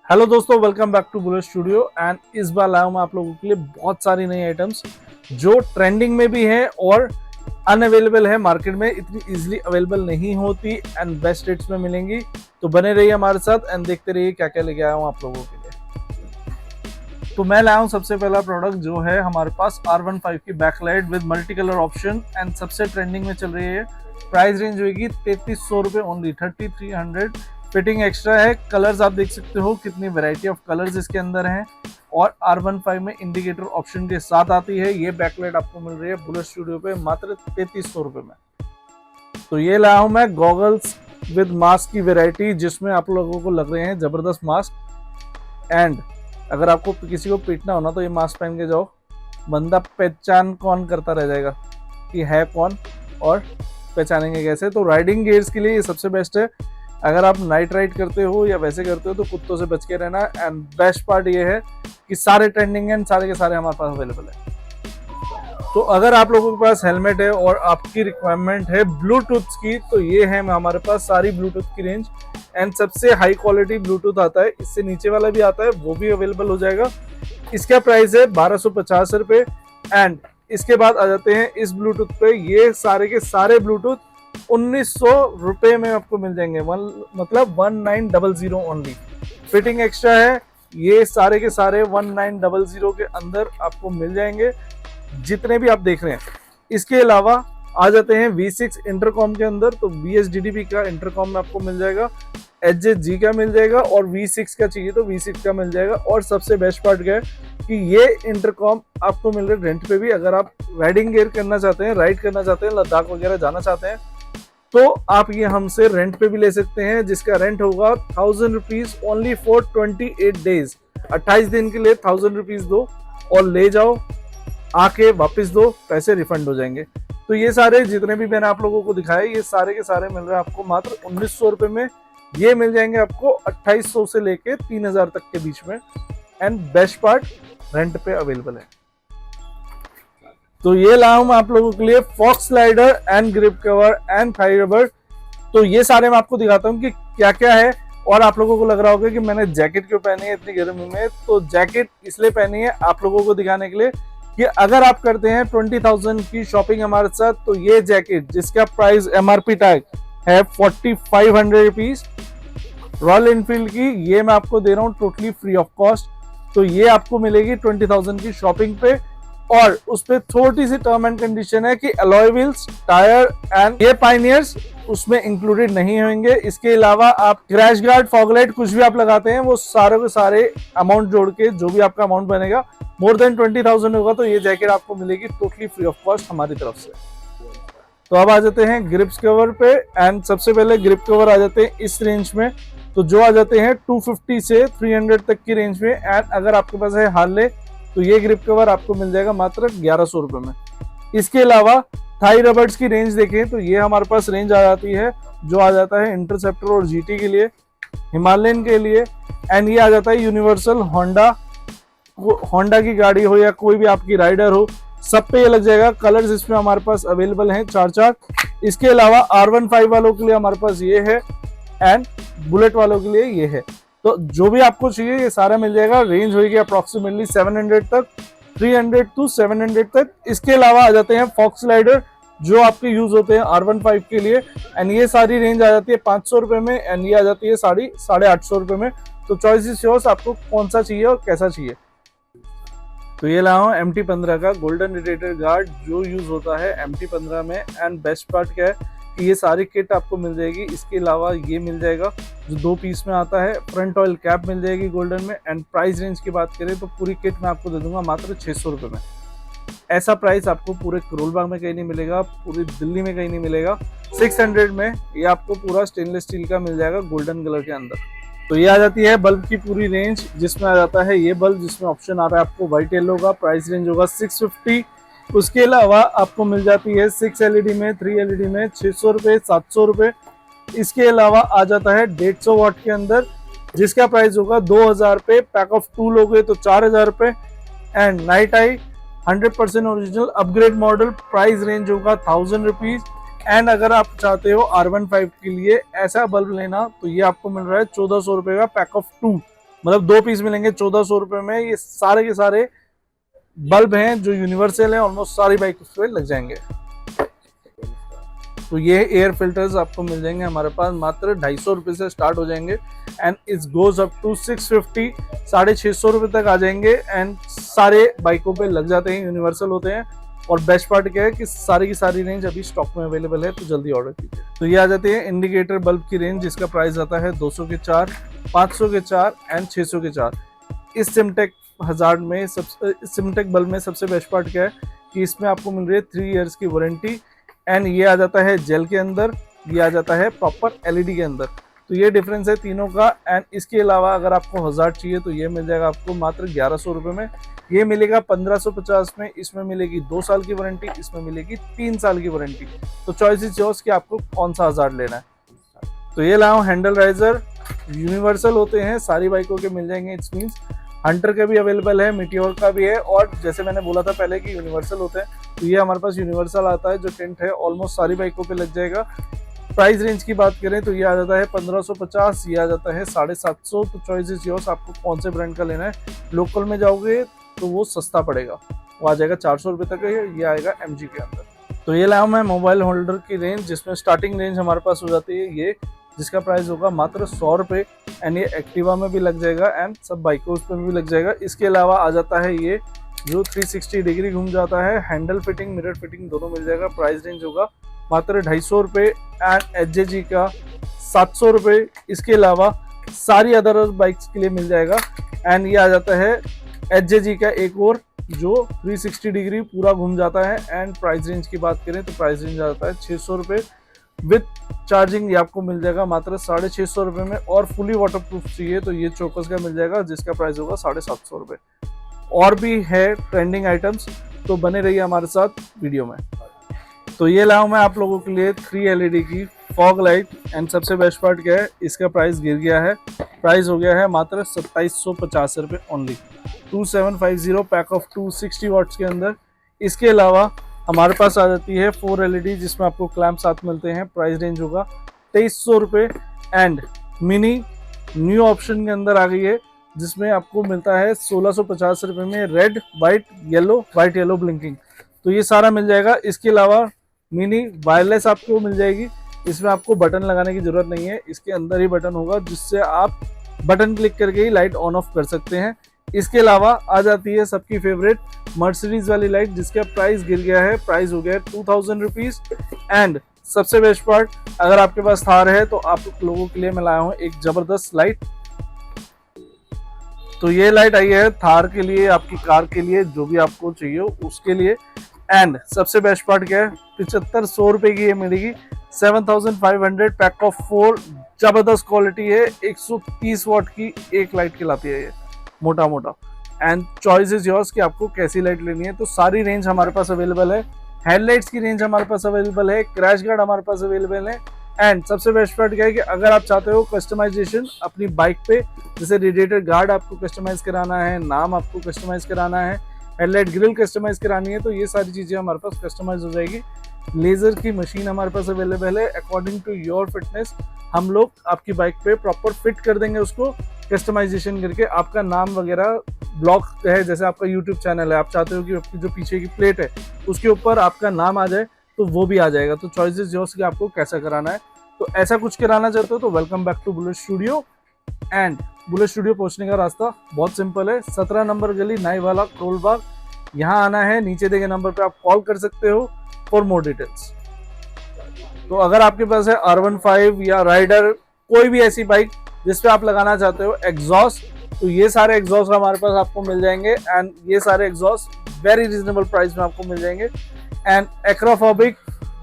Hello दोस्तों, welcome back to bullet studio. And इस बार लाया हूं मैं आप लोगों के लिए बहुत सारी नई आइटम्स जो ट्रेंडिंग में भी है और अनअवेलेबल है, मार्केट में इतनी इजीली अवेलेबल नहीं होती एंड बेस्ट रेट्स में मिलेंगी। तो बने रहिए हमारे साथ एंड देखते रहिए क्या क्या लेके आया हूं आप लोगों के लिए। तो मैं लाया हूं सबसे पहला प्रोडक्ट जो है हमारे पास R15 की backlight with multi colour option and सबसे ट्रेंडिंग में चल रही है। प्राइस रेंज होगी 3300 रुपये ओनली, 3300। फिटिंग एक्स्ट्रा है। कलर्स आप देख सकते हो कितनी वैरायटी ऑफ कलर्स इसके अंदर हैं और R15 में इंडिकेटर ऑप्शन के साथ आती है। ये बैकलाइट आपको मिल रही है बुलेट स्टूडियो पे मात्र 3300 रुपये में। तो ये लाया हूं मैं गॉगल्स विद मास्क की वैरायटी, जिसमें आप लोगों को लग रहे हैं जबरदस्त मास्क। एंड अगर आपको किसी को पीटना हो ना तो ये मास्क पहन के जाओ, बंदा पहचान कौन करता रह जाएगा कि है कौन और पहचानेंगे कैसे। तो राइडिंग गियर्स के लिए ये सबसे बेस्ट है। अगर आप नाइट राइड करते हो या वैसे करते हो तो कुत्तों से बच के रहना। एंड बेस्ट पार्ट ये है कि सारे ट्रेंडिंग एंड सारे के सारे हमारे पास अवेलेबल है। तो अगर आप लोगों के पास हेलमेट है और आपकी रिक्वायरमेंट है ब्लूटूथ की, तो ये है हमारे पास सारी ब्लूटूथ की रेंज। एंड सबसे हाई क्वालिटी ब्लूटूथ आता है, इससे नीचे वाला भी आता है, वो भी अवेलेबल हो जाएगा। इसका प्राइस है 1250 रुपये। एंड इसके बाद आ जाते हैं इस ब्लूटूथ पे। ये सारे के सारे ब्लूटूथ 1900 रुपये में आपको मिल जाएंगे, मतलब 1900 ओनली। फिटिंग एक्स्ट्रा है। ये सारे के सारे 1900 के अंदर आपको मिल जाएंगे जितने भी आप देख रहे हैं। इसके अलावा आ जाते हैं V6 इंटरकॉम के अंदर। तो BSDDP का इंटरकॉम में आपको मिल जाएगा, HJG का मिल जाएगा और V6 का चाहिए तो V6 का मिल जाएगा। और सबसे बेस्ट पार्ट क्या है कि ये इंटरकॉम आपको मिल रहा है रेंट पे भी। अगर आप राइडिंग गियर करना चाहते हैं, राइड करना चाहते हैं, लद्दाख वगैरह जाना चाहते हैं, तो आप ये हमसे रेंट पे भी ले सकते हैं, जिसका रेंट होगा 1000 रुपीज ओनली फॉर 28 डेज। 28 दिन के लिए 1000 रुपीज दो और ले जाओ, आके वापस दो, पैसे रिफंड हो जाएंगे। तो ये सारे जितने भी मैंने आप लोगों को दिखाए, ये सारे के सारे मिल रहे हैं आपको मात्र 1900 रुपये में। ये मिल जाएंगे आपको 2800 से लेके 3000 तक के बीच में। एंड बेस्ट पार्ट, रेंट पे अवेलेबल है। तो ये लाया हूं मैं आप लोगों के लिए fox slider and grip cover and thigh rubber. तो ये सारे मैं आपको दिखाता हूं कि क्या क्या है। और आप लोगों को लग रहा होगा कि मैंने जैकेट क्यों पहनी है इतनी गर्मी में। तो जैकेट इसलिए पहनी है आप लोगों को दिखाने के लिए कि अगर आप करते हैं 20,000 की शॉपिंग हमारे साथ, तो ये जैकेट जिसका प्राइस MRP टैग है 4500 रुपीज, रॉयल एनफील्ड की, ये मैं आपको दे रहा हूँ टोटली फ्री ऑफ कॉस्ट। तो ये आपको मिलेगी 20,000 की शॉपिंग पे। और उस पर थोड़ी सी टर्म एंड कंडीशन है कि अलॉय व्हील्स, टायर एंड ये पाइनियर्स उसमें इंक्लूडेड नहीं होंगे। इसके अलावा आप क्रैश गार्ड, फॉगलाइट कुछ भी आप लगाते हैं, वो सारे के सारे अमाउंट जोड़ के जो भी आपका अमाउंट बनेगा मोर देन 20,000 होगा तो ये जैकेट आपको मिलेगी टोटली फ्री ऑफ कॉस्ट हमारी तरफ से। तो अब आ जाते हैं ग्रिप्स कवर पे। एंड सबसे पहले ग्रिप कवर आ जाते हैं इस रेंज में, तो जो आ जाते हैं 250 से 300 तक की रेंज में। एंड अगर आपके पास है हार्ले तो ये ग्रिप कवर आपको मिल जाएगा मात्र 1100 रुपये में। इसके अलावा थाई रबर्स की रेंज देखें तो ये हमारे पास रेंज आ जाती है, जो आ जाता है इंटरसेप्टर और GT के लिए, हिमालयन के लिए। एंड ये आ जाता है यूनिवर्सल होंडा की गाड़ी हो या कोई भी आपकी राइडर हो, सब पे ये लग जाएगा। कलर्स इसमें हमारे पास अवेलेबल हैं 4-4। इसके अलावा R15 वालों के लिए हमारे पास ये है एंड बुलेट वालों के लिए ये है। तो जो भी आपको चाहिए ये सारा मिल जाएगा। रेंज होगी अप्रोक्सीमेटली 700 तक, 300 to 700 तक। इसके अलावा आ जाते हैं फॉक्स स्लाइडर जो आपके यूज होते हैं R15 के लिए। एंड ये सारी रेंज आ जाती है 500 रुपये में एंड ये आ जाती है 850 रुपये में। तो चॉइस इज योर्स, आपको कौन सा चाहिए और कैसा चाहिए। तो ये लाया हूँ MT15 का गोल्डन रेडिएटर गार्ड जो यूज होता है MT15 में। एंड बेस्ट पार्ट क्या है कि ये सारी किट आपको मिल जाएगी। इसके अलावा ये मिल जाएगा जो 2 पीस में आता है, फ्रंट ऑयल कैप मिल जाएगी गोल्डन में। एंड प्राइस रेंज की बात करें तो पूरी किट मैं आपको दे दूंगा मात्र 600 रुपये में। ऐसा प्राइस आपको पूरे करोल बाग में कहीं नहीं मिलेगा, पूरी दिल्ली में कहीं नहीं मिलेगा। 600 में ये आपको पूरा स्टेनलेस स्टील का मिल जाएगा गोल्डन कलर के अंदर। तो ये आ जाती है बल्ब की पूरी रेंज, जिसमें आ जाता है ये बल्ब जिसमें ऑप्शन आ रहा है आपको व्हाइट येलो का। प्राइस रेंज होगा 650। उसके अलावा आपको मिल जाती है 6 LED में, 3 LED में 600 रुपये, 700 रुपये। इसके अलावा आ जाता है 150 वाट के अंदर जिसका प्राइस होगा 2000 रुपये। पैक ऑफ 2 लोगे तो 4000 रुपये। And night I 100% original upgrade model, price range होगा 1000 रुपीज। एंड अगर आप चाहते हो R15 के लिए ऐसा बल्ब लेना तो ये आपको मिल रहा है 1400 रुपये का पैक ऑफ 2। मतलब 2 पीस मिलेंगे 1400 रुपए में। ये सारे के सारे बल्ब हैं जो यूनिवर्सल हैं, ऑलमोस्ट सारी बाइक पे लग जाएंगे। तो ये एयर फिल्टर्स आपको मिल जाएंगे हमारे पास मात्र 250 रुपए से स्टार्ट हो जाएंगे and it's goes up to 650, 650 रुपए तक आ जाएंगे एंड सारे बाइकों पे लग जाते हैं, यूनिवर्सल होते हैं। और बेस्ट पार्ट क्या है कि सारी की सारी रेंज अभी स्टॉक में अवेलेबल है, तो जल्दी ऑर्डर कीजिए। तो ये आ जाती है इंडिकेटर बल्ब की रेंज, जिसका प्राइस आता है 200 के 4, 500 के 4 एंड 600 के 4। इस सिमटेक हजार्ड में सिमटेक बल्ब में सबसे बेस्ट पार्ट क्या है कि इसमें आपको मिल रही है 3 इयर्स की वारंटी एंड ये आ जाता है जेल के अंदर, ये आ जाता है प्रॉपर एलईडी के अंदर। तो ये डिफरेंस है तीनों का। एंड इसके अलावा अगर आपको हजार्ड चाहिए तो ये मिल जाएगा आपको मात्र 1100 रुपए में। ये मिलेगा 1550 में, इसमें मिलेगी 2 साल की वारंटी, इसमें मिलेगी 3 साल की वारंटी। तो चॉइस इज योर्स कि आपको कौन सा हजार्ड लेना है। तो ये लाऊं हैंडल राइजर, यूनिवर्सल होते हैं, सारी बाइकों के मिल जाएंगे। इट्स मीन्स हंटर का भी अवेलेबल है, मीटियोर का भी है, और जैसे मैंने बोला था पहले कि यूनिवर्सल होते हैं, तो ये हमारे पास यूनिवर्सल आता है जो टेंट है, ऑलमोस्ट सारी बाइकों पे लग जाएगा। प्राइस रेंज की बात करें तो ये आ जाता है 1550, ये आ जाता है 750। तो चॉइस इज योर्स, आपको कौन से ब्रांड का लेना है। लोकल में जाओगे तो वो सस्ता पड़ेगा, वो आ जाएगा 400 रुपये तक, ये आएगा एमजी के अंदर। तो ये लाया मैं मोबाइल होल्डर की रेंज, जिसमें स्टार्टिंग रेंज हमारे पास हो जाती है ये, जिसका प्राइस होगा मात्र 100 रुपये एंड ये एक्टिवा में भी लग जाएगा एंड सब बाइकों पे भी लग जाएगा। इसके अलावा आ जाता है ये जो 360 डिग्री घूम जाता है, हैंडल फिटिंग मिरर फिटिंग दोनों मिल जाएगा। प्राइस रेंज होगा मात्र 250 रुपये एंड एचजेजी का 700 रुपये। इसके अलावा सारी अदर बाइक्स के लिए मिल जाएगा एंड ये आ जाता है एचजेजी का एक और जो 360 डिग्री पूरा घूम जाता है। एंड प्राइस रेंज की बात करें तो प्राइस रेंज आ जाता है 600 रुपये विद चार्जिंग, ये आपको मिल जाएगा मात्र 650 रुपये में। और फुली वाटरप्रूफ चाहिए तो ये चोकस का मिल जाएगा, जिसका प्राइस होगा 750 रुपये। और भी है ट्रेंडिंग आइटम्स, तो बने रहिए हमारे साथ वीडियो में। तो ये लाऊं मैं आप लोगों के लिए 3 LED की फॉग लाइट एंड सबसे बेस्ट पार्ट क्या है, इसका प्राइस गिर गया है, प्राइस हो गया है मात्र 2750 रुपये ओनली, 2750 पैक ऑफ 260 वाट्स के अंदर। इसके अलावा हमारे पास आ जाती है 4 LED जिसमें आपको क्लैंप साथ मिलते हैं। प्राइस रेंज होगा 2300 रुपये एंड मिनी न्यू ऑप्शन के अंदर आ गई है, जिसमें आपको मिलता है 1650 रुपये में रेड वाइट येलो ब्लिंकिंग। तो ये सारा मिल जाएगा। इसके अलावा मिनी वायरलेस आपको मिल जाएगी, इसमें आपको बटन लगाने की जरूरत नहीं है, इसके अंदर ही बटन होगा जिससे आप बटन क्लिक करके ही लाइट ऑन ऑफ कर सकते हैं। इसके अलावा आ जाती है सबकी फेवरेट मर्सिडीज वाली लाइट, जिसका प्राइस गिर गया है, प्राइस हो गया है 2000 रुपीज। एंड सबसे बेस्ट पार्ट, अगर आपके पास थार है तो आप लोगों के लिए मैं लाया हूँ एक जबरदस्त लाइट। तो ये लाइट आई है थार के लिए, आपकी कार के लिए, जो भी आपको चाहिए उसके लिए। एंड सबसे बेस्ट पार्ट क्या है, 7500 रुपए की ये मिलेगी, 7500 पैक ऑफ 4, जबरदस्त क्वालिटी है, 130 वाट की एक लाइट खिलाती है ये, मोटा मोटा। एंड चॉइस इज योर्स कि आपको कैसी लाइट लेनी है। तो सारी रेंज हमारे पास अवेलेबल है, हेडलाइट्स की रेंज हमारे पास अवेलेबल है, क्रैश गार्ड हमारे पास अवेलेबल है। एंड सबसे बेस्ट पार्ट क्या है कि अगर आप चाहते हो कस्टमाइजेशन अपनी बाइक पे, जैसे रेडिएटर गार्ड आपको कस्टमाइज कराना है, नाम आपको कस्टमाइज कराना है, हेडलाइट ग्रिल कस्टमाइज करानी है, तो ये सारी चीजें हमारे पास कस्टमाइज हो जाएगी। लेजर की मशीन हमारे पास अवेलेबल है, अकॉर्डिंग टू योर फिटनेस हम लोग आपकी बाइक पे प्रॉपर फिट कर देंगे उसको, कस्टमाइजेशन करके। आपका नाम वगैरह ब्लॉक है, जैसे आपका यूट्यूब चैनल है, आप चाहते हो कि आपकी जो पीछे की प्लेट है उसके ऊपर आपका नाम आ जाए, तो वो भी आ जाएगा। तो चॉइस इज योर्स कि आपको कैसा कराना है। तो ऐसा कुछ कराना चाहते हो तो welcome back to bullet studio. And bullet studio पहुंचने का रास्ता बहुत सिंपल है, 17 नंबर गली नाई वाला क्रोल बाग, यहाँ आना है। नीचे दिए गए नंबर पे आप कॉल कर सकते हो फॉर मोर डिटेल्स। तो अगर आपके पास है R15 या राइडर, कोई भी ऐसी बाइक जिसपे आप लगाना चाहते हो एग्जॉस्ट, तो ये सारे एग्जॉस्ट हमारे पास आपको मिल जाएंगे। एंड ये सारे एग्जॉस्ट वेरी रिजनेबल प्राइस में आपको मिल जाएंगे। एंड एक्रोफोबिक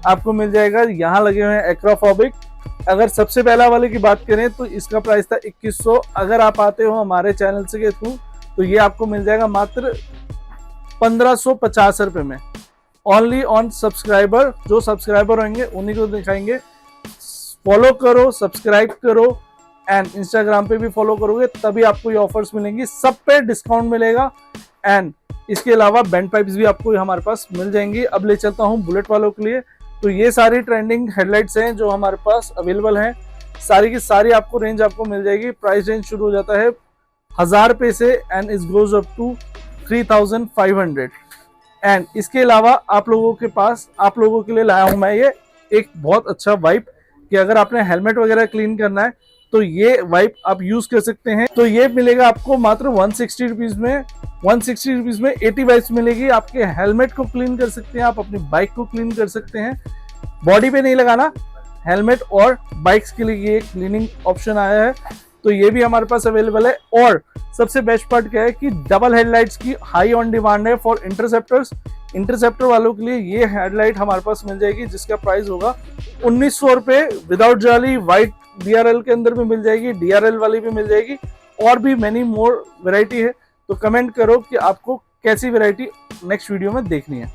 आपको मिल जाएगा, यहाँ लगे हुए हैं एक्रोफोबिक। अगर सबसे पहला वाले की बात करें तो इसका प्राइस था 2100। अगर आप आते हो हमारे चैनल से के थ्रू तो ये आपको मिल जाएगा मात्र 1550 रुपए में, ओनली ऑन सब्सक्राइबर। जो सब्सक्राइबर होंगे उन्हीं को दिखाएंगे। फॉलो करो, सब्सक्राइब करो एंड इंस्टाग्राम पे भी फॉलो करोगे तभी आपको ये ऑफर्स मिलेंगी, सब पे डिस्काउंट मिलेगा। एंड इसके अलावा बैंड पाइप्स भी आपको हमारे पास मिल जाएंगी। अब ले चलता हूँ बुलेट वालों के लिए। तो ये सारी ट्रेंडिंग हेडलाइट्स हैं जो हमारे पास अवेलेबल हैं, सारी की सारी आपको रेंज आपको मिल जाएगी। प्राइस रेंज शुरू हो जाता है ₹1000 से and it goes up to 3500। And इसके अलावा आप लोगों के लिए लाया हूं मैं ये एक बहुत अच्छा वाइप कि अगर आपने हेलमेट वगैरह क्लीन करना है तो ये वाइप आप यूज कर सकते हैं। तो ये मिलेगा आपको मात्र 160 रुपीज में। 160 रुपीज में 80 वाइप्स मिलेगी। आपके हेलमेट को क्लीन कर सकते हैं, आप अपनी बाइक को क्लीन कर सकते हैं। बॉडी पे नहीं लगाना, हेलमेट और बाइक्स के लिए ये क्लीनिंग ऑप्शन आया है, तो ये भी हमारे पास अवेलेबल है। और सबसे बेस्ट पार्ट क्या है कि डबल हेडलाइट्स की हाई ऑन डिमांड है फॉर इंटरसेप्टर्स। इंटरसेप्टर वालों के लिए ये हेडलाइट हमारे पास मिल जाएगी, जिसका प्राइस होगा 1900 रुपए विदाउट जाली। व्हाइट DRL के अंदर भी मिल जाएगी, DRL वाली भी मिल जाएगी, और भी मेनी मोर वैरायटी है। तो कमेंट करो कि आपको कैसी वैरायटी नेक्स्ट वीडियो में देखनी है।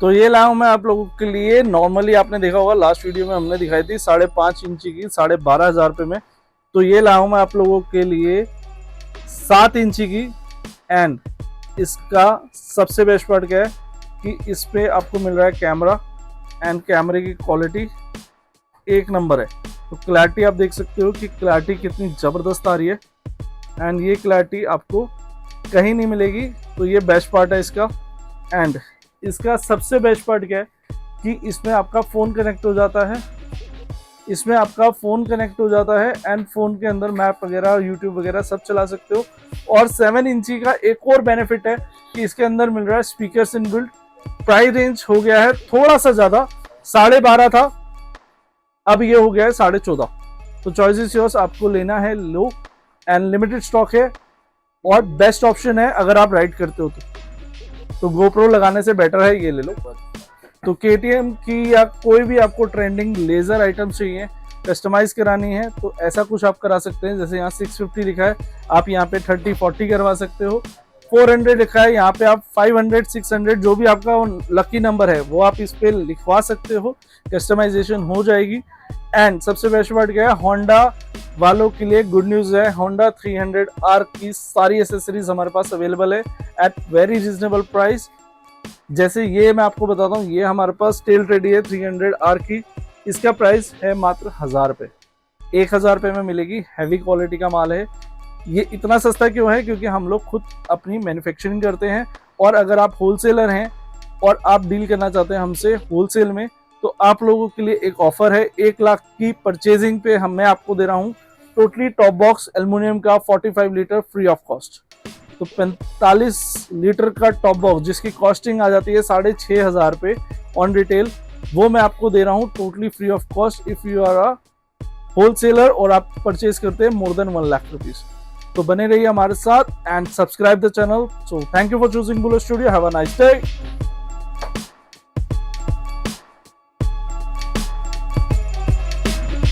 तो ये लाया हूं मैं आप लोगों के लिए। नॉर्मली आपने देखा होगा लास्ट वीडियो में हमने दिखाई थी 5.5 इंची की 12,500 रुपये में। तो ये लाया हूं मैं आप लोगों के लिए 7 इंची की। एंड इसका सबसे बेस्ट पार्ट क्या है कि इस पे आपको मिल रहा है कैमरा, एंड कैमरे की क्वालिटी एक नंबर है। तो क्लैरिटी आप देख सकते हो कि क्लैरिटी कितनी ज़बरदस्त आ रही है, एंड ये क्लैरिटी आपको कहीं नहीं मिलेगी। तो ये बेस्ट पार्ट है इसका। एंड इसका सबसे बेस्ट पार्ट क्या है कि इसमें आपका फ़ोन कनेक्ट हो जाता है, एंड फ़ोन के अंदर मैप वगैरह, यूट्यूब वगैरह सब चला सकते हो। और 7 इंची का एक और बेनिफिट है कि इसके अंदर मिल रहा है स्पीकर्स इनबिल्ट। प्राइस रेंज हो गया है थोड़ा सा ज़्यादा, 12.5 था, अब ये हो गया है 14.5। तो चॉइस इज योर्स, आपको लेना है लो, एंड लिमिटेड स्टॉक है और बेस्ट ऑप्शन है अगर आप राइड करते हो तो GoPro लगाने से बेटर है ये ले लो। तो KTM की या कोई भी आपको ट्रेंडिंग लेजर आइटम चाहिए, कस्टमाइज करानी है, तो ऐसा कुछ आप करा सकते हैं। जैसे यहाँ 650 लिखा है, आप यहाँ पे 30-40 करवा सकते हो। 400 लिखा है, यहाँ पे आप 500, 600 जो भी आपका लकी नंबर है वो आप इस पे लिखवा सकते हो, कस्टमाइजेशन हो जाएगी। एंड सबसे बेस्ट पार्ट क्या है, होंडा वालों के लिए गुड न्यूज़ है। होंडा 300R की सारी एसेसरीज हमारे पास अवेलेबल है एट वेरी रिजनेबल प्राइस। जैसे ये मैं आपको बताता हूँ, ये हमारे पास टेल रेडी है 300R की। इसका प्राइस है मात्र 1000 रुपये। 1000 रुपये में मिलेगी, हैवी क्वालिटी का माल है। ये इतना सस्ता क्यों है? क्योंकि हम लोग खुद अपनी मैन्युफैक्चरिंग करते हैं, और अगर आप होलसेलर हैं और आप डील करना चाहते हैं हमसे होलसेल में, तो आप लोगों के लिए एक ऑफर है। 1 लाख की परचेजिंग पे मैं आपको दे रहा हूँ टोटली टॉप बॉक्स एल्युमिनियम का 45 लीटर फ्री ऑफ कॉस्ट। तो 45 लीटर का टॉप बॉक्स जिसकी कॉस्टिंग आ जाती है 6,500 रुपये ऑन रिटेल, वो मैं आपको दे रहा हूँ totally free of cost if you are a wholesaler और आप परचेज करते हैं मोर देन 1 लाख रुपीज। तो बने रहिए हमारे साथ and subscribe the channel. So thank you for choosing bullet studio. Have a nice day.